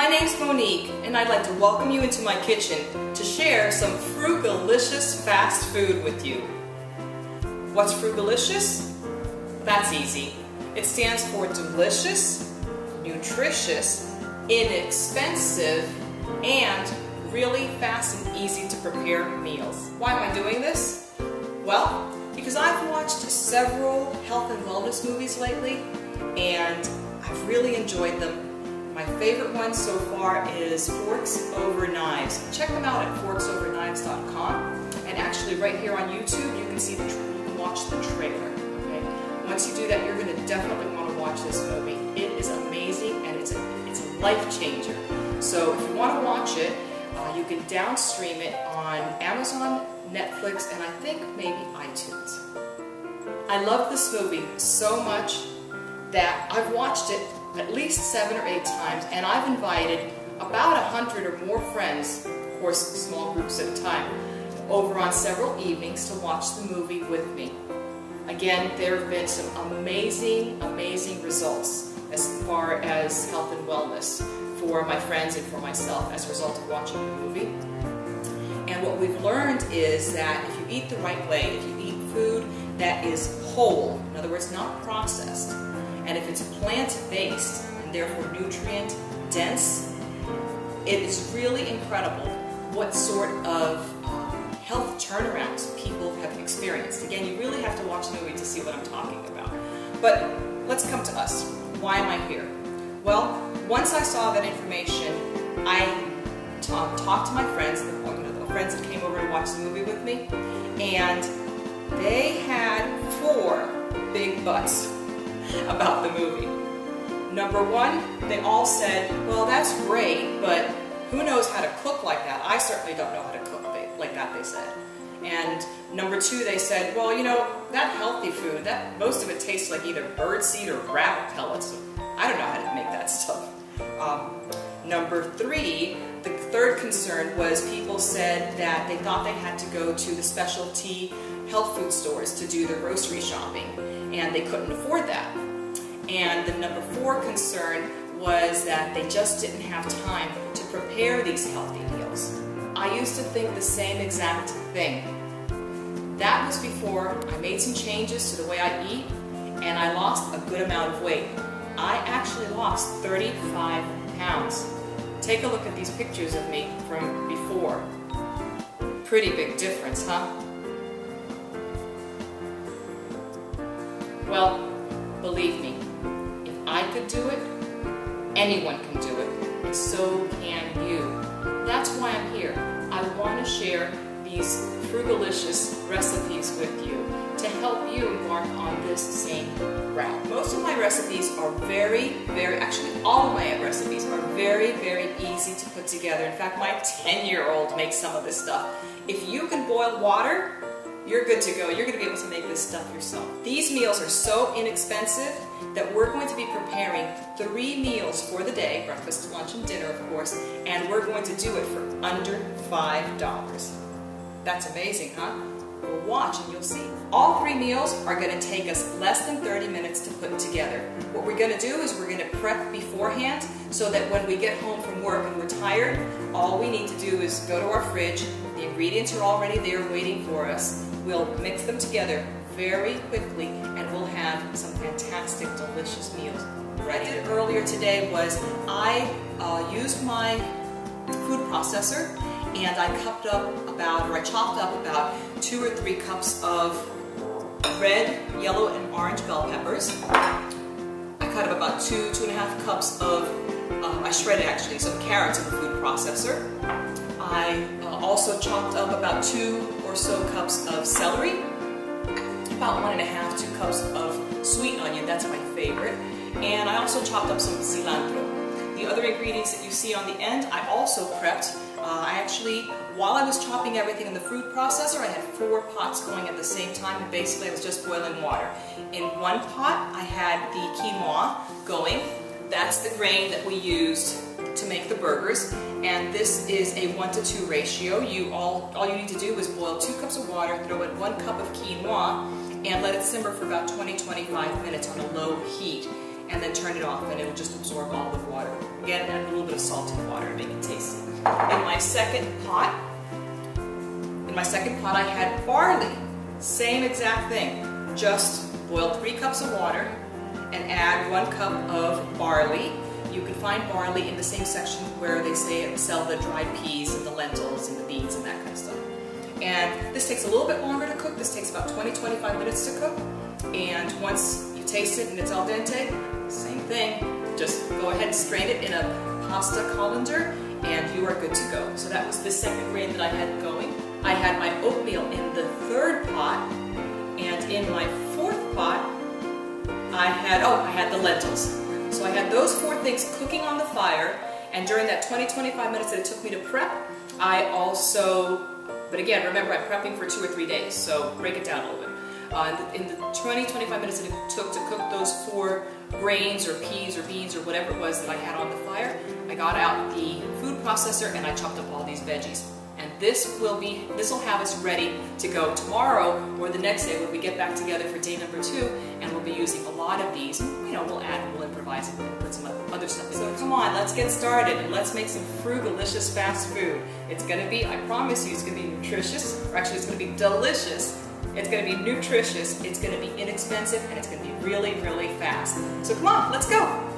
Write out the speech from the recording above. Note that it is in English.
My name's Monique, and I'd like to welcome you into my kitchen to share some Frugalicious fast food with you. What's Frugalicious? That's easy. It stands for delicious, nutritious, inexpensive, and really fast and easy to prepare meals. Why am I doing this? Well, because I've watched several health and wellness movies lately, and I've really enjoyed them. My favorite one so far is Forks Over Knives. Check them out at forksOverKnives.com, and actually right here on YouTube you can see you can watch the trailer. Okay? Once you do that, you're going to definitely want to watch this movie. It is amazing, and it's a life changer. So if you want to watch it, you can downstream it on Amazon, Netflix, and I think maybe iTunes. I love this movie so much that I've watched it at least 7 or 8 times, and I've invited about 100 or more friends, of course small groups at a time, over on several evenings to watch the movie with me. Again, there have been some amazing, amazing results as far as health and wellness for my friends and for myself as a result of watching the movie. And what we've learned is that if you eat the right way, if you eat food that is whole, in other words, not processed, and if it's plant-based and therefore nutrient-dense, it is really incredible what sort of health turnarounds people have experienced. Again, you really have to watch the movie to see what I'm talking about. But let's come to us. Why am I here? Well, once I saw that information, I talked to my friends, the friends that came over to watch the movie with me, and they had 4 big buts about the movie. Number 1, they all said, well, that's great, but who knows how to cook like that? I certainly don't know how to cook like that, they said. And number 2, they said, well, you know, that healthy food, that most of it tastes like either birdseed or rabbit pellets. I don't know how to make that stuff. Number 3, the third concern was people said that they thought they had to go to the specialty health food stores to do their grocery shopping, and they couldn't afford that. And the number 4 concern was that they just didn't have time to prepare these healthy meals. I used to think the same exact thing. That was before I made some changes to the way I eat, and I lost a good amount of weight. I actually lost 35 pounds. Take a look at these pictures of me from before. Pretty big difference, huh? Well, believe me, if I could do it, anyone can do it, and so can you. That's why I'm here. I want to share these Frugalicious recipes with you to help you embark on this same route. Most of my recipes are actually all of my recipes are very, very easy to put together. In fact, my 10-year-old makes some of this stuff. If you can boil water, you're good to go. You're going to be able to make this stuff yourself. These meals are so inexpensive that we're going to be preparing 3 meals for the day, breakfast, lunch, and dinner, of course, and we're going to do it for under $5. That's amazing, huh? Well, watch and you'll see. All 3 meals are going to take us less than 30 minutes to put together. What we're going to do is we're going to prep beforehand so that when we get home from work and we're tired, all we need to do is go to our fridge. The ingredients are already there waiting for us. We'll mix them together very quickly, and we'll have some fantastic, delicious meals. What I did earlier today was I used my food processor, and I chopped up about 2 or 3 cups of red, yellow, and orange bell peppers. I cut up about 2.5 cups of, I shredded actually some carrots in the food processor. I also chopped up about 2 or so cups of celery, about 1.5–2 cups of sweet onion, that's my favorite, and I also chopped up some cilantro. The other ingredients that you see on the end, I also prepped. While I was chopping everything in the food processor, I had 4 pots going at the same time, and basically I was just boiling water. In one pot, I had the quinoa going. That's the grain that we used to make the burgers, and this is a 1:2 ratio. All you need to do is boil 2 cups of water, throw in 1 cup of quinoa, and let it simmer for about 20–25 minutes on a low heat. and then turn it off, and it'll just absorb all the water. Again, add a little bit of salted water to make it tasty. In my second pot, I had barley. Same exact thing. Just boil 3 cups of water and add 1 cup of barley. You can find barley in the same section where they sell the dried peas and the lentils and the beans and that kind of stuff. And this takes a little bit longer to cook. This takes about 20-25 minutes to cook. And once you taste it and it's al dente, same thing. Just go ahead and strain it in a pasta colander and you are good to go. So that was the second grain that I had going. I had my oatmeal in the third pot, and in my fourth pot, I had the lentils. So I had those 4 things cooking on the fire, and during that 20-25 minutes that it took me to prep, I also, but again, remember I'm prepping for 2 or 3 days, so break it down a little bit. In the 20-25 minutes that it took to cook those 4 grains or peas or beans or whatever it was that I had on the fire, I got out the food processor and I chopped up all these veggies. And this will have us ready to go tomorrow or the next day when we get back together for day number 2, and we'll be using a lot of these. You know, we'll improvise and put some other stuff in. So come on, let's get started and let's make some Frugalicious fast food. It's gonna be, I promise you, it's gonna be nutritious, or actually it's gonna be delicious. It's gonna be nutritious, it's gonna be inexpensive, and it's gonna be really, really fast. So come on, let's go.